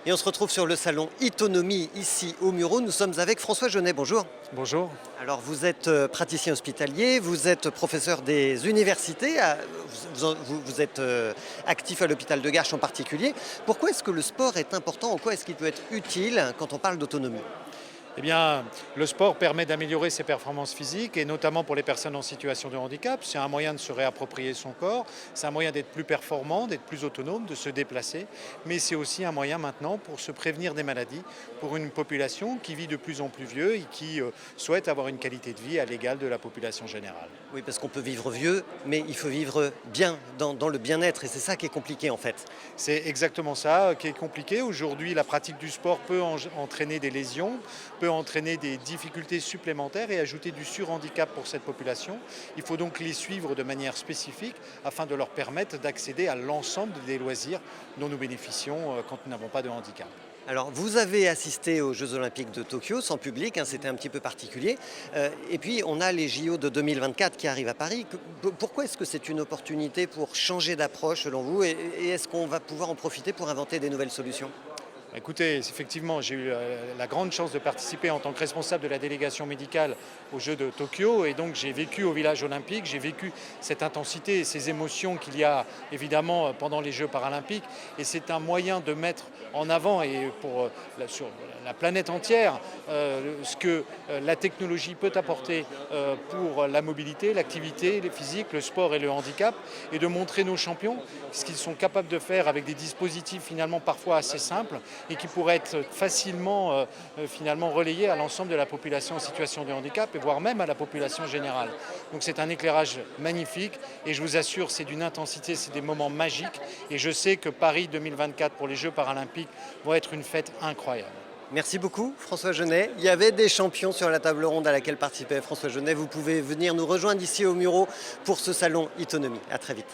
Et on se retrouve sur le salon Itonomie ici au Muro. Nous sommes avec François Jeunet. Bonjour. Bonjour. Alors vous êtes praticien hospitalier, vous êtes professeur des universités, vous êtes actif à l'hôpital de Garches en particulier. Pourquoi est-ce que le sport est important? En quoi est-ce qu'il peut être utile quand on parle d'autonomie? Eh bien, le sport permet d'améliorer ses performances physiques et notamment pour les personnes en situation de handicap. C'est un moyen de se réapproprier son corps, c'est un moyen d'être plus performant, d'être plus autonome, de se déplacer. Mais c'est aussi un moyen maintenant pour se prévenir des maladies pour une population qui vit de plus en plus vieux et qui souhaite avoir une qualité de vie à l'égal de la population générale. Oui, parce qu'on peut vivre vieux, mais il faut vivre bien, dans le bien-être. Et c'est ça qui est compliqué en fait. C'est exactement ça qui est compliqué. Aujourd'hui, la pratique du sport peut entraîner des lésions, peut entraîner des difficultés supplémentaires et ajouter du surhandicap pour cette population. Il faut donc les suivre de manière spécifique afin de leur permettre d'accéder à l'ensemble des loisirs dont nous bénéficions quand nous n'avons pas de handicap. Alors, vous avez assisté aux Jeux Olympiques de Tokyo sans public, c'était un petit peu particulier. Et puis, on a les JO de 2024 qui arrivent à Paris. Pourquoi est-ce que c'est une opportunité pour changer d'approche selon vous? Et est-ce qu'on va pouvoir en profiter pour inventer des nouvelles solutions? Écoutez, effectivement, j'ai eu la grande chance de participer en tant que responsable de la délégation médicale aux Jeux de Tokyo et donc j'ai vécu au village olympique, j'ai vécu cette intensité et ces émotions qu'il y a évidemment pendant les Jeux paralympiques et c'est un moyen de mettre en avant et sur la planète entière ce que la technologie peut apporter pour la mobilité, l'activité, les physiques, le sport et le handicap et de montrer nos champions ce qu'ils sont capables de faire avec des dispositifs finalement parfois assez simples et qui pourrait être facilement finalement relayé à l'ensemble de la population en situation de handicap et voire même à la population générale. Donc c'est un éclairage magnifique et je vous assure c'est d'une intensité, c'est des moments magiques et je sais que Paris 2024 pour les Jeux paralympiques vont être une fête incroyable. Merci beaucoup François Jeunet. Il y avait des champions sur la table ronde à laquelle participait François Jeunet. Vous pouvez venir nous rejoindre ici au Muro pour ce salon Itonomie. À très vite.